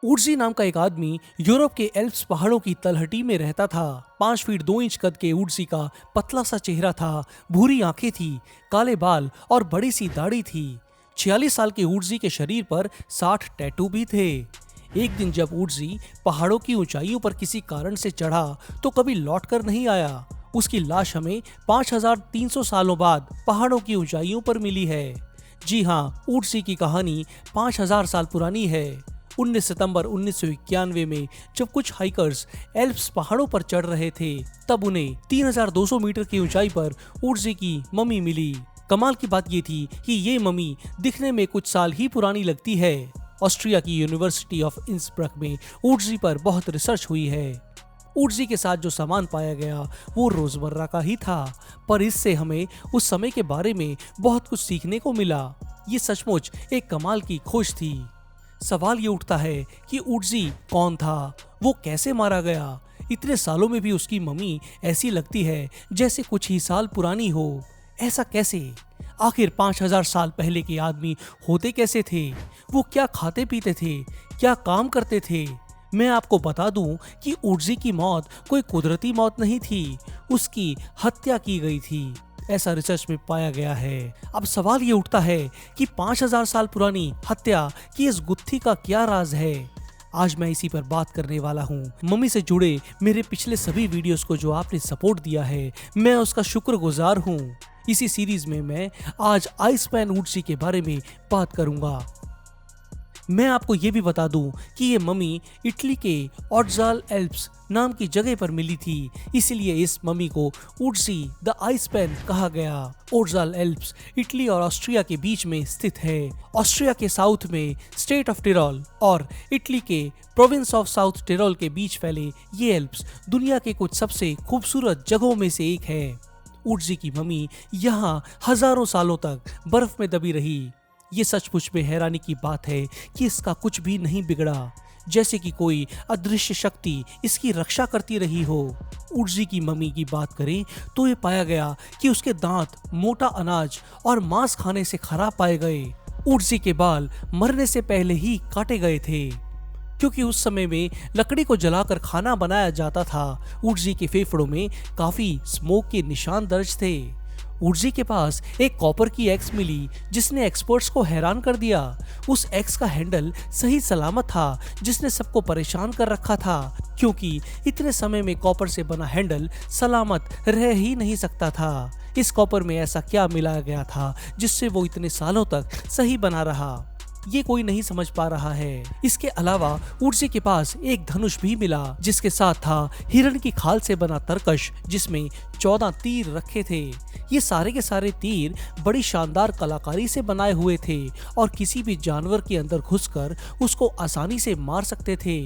उर्जी नाम का एक आदमी यूरोप के एल्प्स पहाड़ों की तलहटी में रहता था। 5 फीट 2 इंच कद के उर्जी का पतला सा चेहरा था, भूरी आंखें थी, काले बाल और बड़ी सी दाढ़ी थी। 46 साल के उर्जी के शरीर पर 60 टैटू भी थे। एक दिन जब उर्जी पहाड़ों की ऊंचाइयों पर किसी कारण से चढ़ा तो कभी लौट कर नहीं आया। उसकी लाश हमें 5300 सालों बाद पहाड़ों की ऊंचाइयों पर मिली है। जी हाँ, उर्जी की कहानी 5000 साल पुरानी है। 19 सितंबर 1991 में जब कुछ हाइकर्स एल्प्स पहाड़ों पर चढ़ रहे थे, तब उन्हें 3200 मीटर की ऊंचाई पर उर्जी की मम्मी मिली। कमाल की बात ये थी कि ये मम्मी दिखने में कुछ साल ही पुरानी लगती है। ऑस्ट्रिया की यूनिवर्सिटी ऑफ इंसब्रक में उर्जी पर बहुत रिसर्च हुई है। उर्जी के साथ जो सामान पाया गया वो रोजमर्रा का ही था, पर इससे हमें उस समय के बारे में बहुत कुछ सीखने को मिला। ये सचमुच एक कमाल की खोज थी। सवाल ये उठता है कि उर्जी कौन था, वो कैसे मारा गया। इतने सालों में भी उसकी मम्मी ऐसी लगती है जैसे कुछ ही साल पुरानी हो। ऐसा कैसे? आखिर 5000 साल पहले के आदमी होते कैसे थे? वो क्या खाते पीते थे, क्या काम करते थे? मैं आपको बता दूं कि उर्जी की मौत कोई कुदरती मौत नहीं थी, उसकी हत्या की गई थी। ऐसा रिसर्च में पाया गया है। अब सवाल ये उठता है कि 5000 साल पुरानी हत्या की इस गुत्थी का क्या राज है। आज मैं इसी पर बात करने वाला हूँ। मम्मी से जुड़े मेरे पिछले सभी वीडियोस को जो आपने सपोर्ट दिया है, मैं उसका शुक्रगुजार हूँ। इसी सीरीज में मैं आज आइसमैन उर्जी के बारे में बात करूंगा। मैं आपको ये भी बता दूं कि ये मम्मी इटली के ओर्जाल एल्प्स नाम की जगह पर मिली थी, इसलिए इस मम्मी को उर्जी द आइसमैन कहा गया। ओर्जाल एल्प्स इटली और ऑस्ट्रिया के बीच में स्थित है। ऑस्ट्रिया के साउथ में स्टेट ऑफ टिरोल और इटली के प्रोविंस ऑफ साउथ टिरोल के बीच फैले ये एल्प्स दुनिया के कुछ सबसे खूबसूरत जगहों में से एक है। उर्जी की मम्मी यहाँ हजारों सालों तक बर्फ में दबी रही। ये सचमुच में हैरानी की बात है कि इसका कुछ भी नहीं बिगड़ा, जैसे कि कोई अदृश्य शक्ति इसकी रक्षा करती रही हो। उर्जी की मम्मी की बात करें तो ये पाया गया कि उसके दांत मोटा अनाज और मांस खाने से खराब पाए गए। उर्जी के बाल मरने से पहले ही काटे गए थे, क्योंकि उस समय में लकड़ी को जलाकर खाना बनाया जाता था। उर्जी के फेफड़ों में काफी स्मोक के निशान दर्ज थे। उर्जी के पास एक कॉपर की एक्स मिली जिसने एक्सपर्ट्स को हैरान कर दिया। उस एक्स का हैंडल सही सलामत था, जिसने सबको परेशान कर रखा था, क्योंकि इतने समय में कॉपर से बना हैंडल सलामत रह ही नहीं सकता था। इस कॉपर में ऐसा क्या मिलाया गया था जिससे वो इतने सालों तक सही बना रहा, ये कोई नहीं समझ पा रहा है। इसके अलावा उर्जी के पास एक धनुष भी मिला, जिसके साथ था हिरण की खाल से बना तरकश, जिसमें 14 तीर रखे थे। ये सारे के सारे तीर बड़ी शानदार कलाकारी से बनाए हुए थे और किसी भी जानवर के अंदर घुसकर उसको आसानी से मार सकते थे।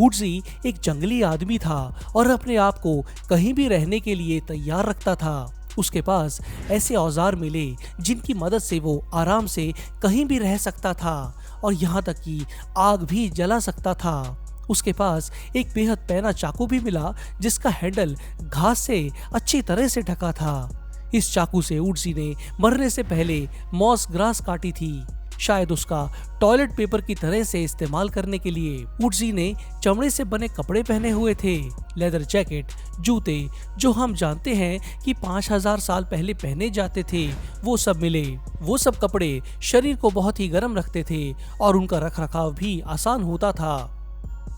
उर्जी एक जंगली आदमी था और अपने आप को कहीं भी रहने के लिए तैयार रखता था। उसके पास ऐसे औजार मिले जिनकी मदद से वो आराम से कहीं भी रह सकता था और यहाँ तक कि आग भी जला सकता था। उसके पास एक बेहद पैना चाकू भी मिला जिसका हैंडल घास से अच्छी तरह से ढका था। इस चाकू से उर्जी ने मरने से पहले मॉस ग्रास काटी थी, शायद उसका टॉयलेट पेपर की तरह से इस्तेमाल करने के लिए। उर्जी ने चमड़े से बने कपड़े पहने हुए थे, लेदर जैकेट, जूते, जो हम जानते हैं कि 5000 साल पहले पहने जाते थे, वो सब मिले। वो सब कपड़े शरीर को बहुत ही गर्म रखते थे और उनका रखरखाव भी आसान होता था।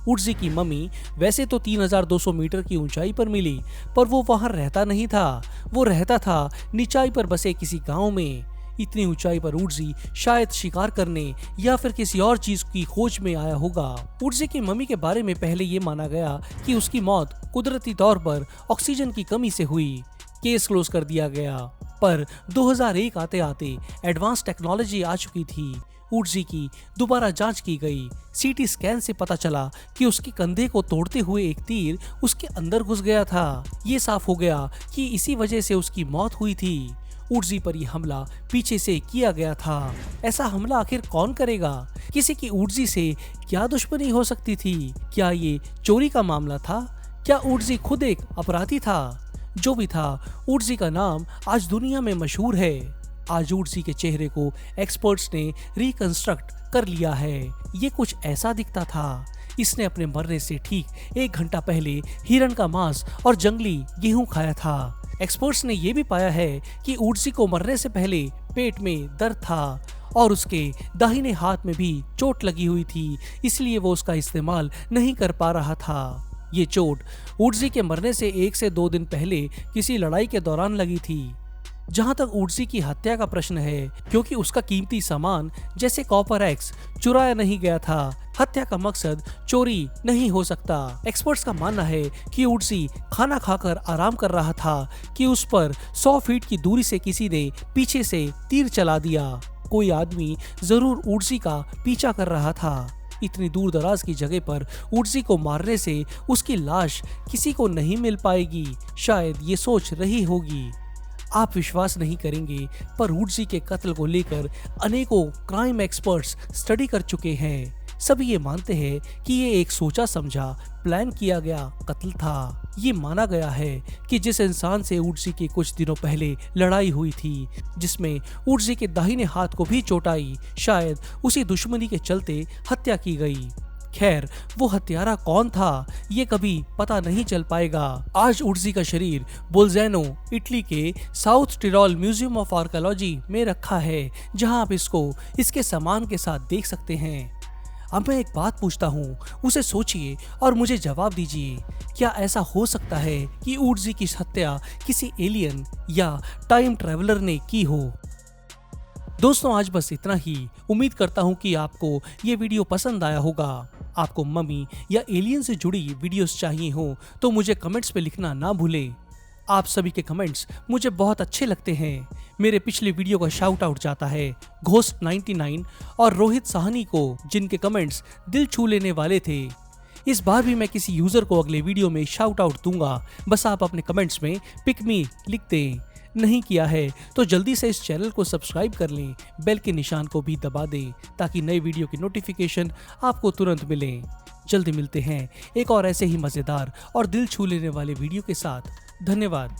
उर्जी की मम्मी वैसे तो 3200 मीटर की ऊंचाई पर मिली, पर वो वहां रहता नहीं था। वो रहता था निचाई पर बसे किसी गांव में। इतनी ऊंचाई पर उर्जी शायद शिकार करने या फिर किसी और चीज की खोज में आया होगा। उर्जी की मम्मी के बारे में पहले ये माना गया कि उसकी मौत कुदरती तौर पर ऑक्सीजन की कमी से हुई। केस क्लोज कर दिया गया, पर 2001 आते आते एडवांस टेक्नोलॉजी आ चुकी थी। उर्जी की दोबारा जांच की गई। सीटी स्कैन से पता चला कि उसके कंधे को तोड़ते हुए एक तीर उसके अंदर घुस गया था। ये साफ हो गया कि इसी वजह से उसकी मौत हुई थी। उर्जी पर यह हमला पीछे से किया गया था। ऐसा हमला आखिर कौन करेगा? किसी की उर्जी से क्या दुश्मनी हो सकती थी? क्या ये चोरी का मामला था? क्या उर्जी खुद एक अपराधी था? जो भी था, उर्जी का नाम आज दुनिया में मशहूर है। आज ऊर्जी के चेहरे को एक्सपर्ट्स ने रिकंस्ट्रक्ट कर लिया है। ये कुछ ऐसा दिखता था। इसने अपने मरने से ठीक 1 घंटा पहले हिरण का मांस और जंगली गेहूं खाया था। एक्सपर्ट्स ने यह भी पाया है कि ऊर्जी को मरने से पहले पेट में दर्द था और उसके दाहिने हाथ में भी चोट लगी हुई थी, इसलिए वो उसका इस्तेमाल नहीं कर पा रहा था। ये चोट ऊर्जी के मरने से 1 से 2 दिन पहले किसी लड़ाई के दौरान लगी थी। जहां तक ऊर्जी की हत्या का प्रश्न है, क्योंकि उसका कीमती सामान जैसे कॉपर एक्स चुराया नहीं गया था, हत्या का मकसद चोरी नहीं हो सकता। एक्सपर्ट्स का मानना है कि ऊर्जी खाना खाकर आराम कर रहा था कि उस पर 100 फीट की दूरी से किसी ने पीछे से तीर चला दिया। कोई आदमी जरूर ऊर्जी का पीछा कर रहा था। इतनी दूर दराज की जगह पर ऊर्जी को मारने से उसकी लाश किसी को नहीं मिल पाएगी, शायद ये सोच रही होगी। आप विश्वास नहीं करेंगे, पर ऊर्जी के कत्ल को लेकर अनेकों क्राइम एक्सपर्ट्स स्टडी कर चुके हैं। सभी ये मानते हैं कि ये एक सोचा समझा प्लान किया गया कत्ल था। ये माना गया है कि जिस इंसान से ऊर्जी के कुछ दिनों पहले लड़ाई हुई थी, जिसमें ऊर्जी के दाहिने हाथ को भी चोट आई, शायद उसी दुश्मनी के चलते हत्या की गई। खैर, वो हत्यारा कौन था ये कभी पता नहीं चल पाएगा। आज ऊर्जी का शरीर बोल्जेनो, इटली के South Tyrol museum of archaeology में रखा है, जहां आप इसको इसके सामान के साथ देख सकते हैं। अब मैं एक बात पूछता हूँ, उसे सोचिए और मुझे जवाब दीजिए। क्या ऐसा हो सकता है कि ऊर्जी की हत्या किसी एलियन या टाइम ट्रैवलर ने की हो? दोस्तों, आज बस इतना ही। उम्मीद करता हूँ कि आपको ये वीडियो पसंद आया होगा। आपको मम्मी या एलियन से जुड़ी वीडियोस चाहिए हो तो मुझे कमेंट्स पे लिखना ना भूलें। आप सभी के कमेंट्स मुझे बहुत अच्छे लगते हैं। मेरे पिछले वीडियो का शाउट आउट जाता है घोस्ट 99 और रोहित साहनी को, जिनके कमेंट्स दिल छू लेने वाले थे। इस बार भी मैं किसी यूजर को अगले वीडियो में शाउट आउट दूंगा, बस आप अपने कमेंट्स में पिक मी लिख दें। नहीं किया है तो जल्दी से इस चैनल को सब्सक्राइब कर लें, बेल के निशान को भी दबा दें ताकि नए वीडियो की नोटिफिकेशन आपको तुरंत मिले। जल्दी मिलते हैं एक और ऐसे ही मजेदार और दिल छू लेने वाले वीडियो के साथ। धन्यवाद।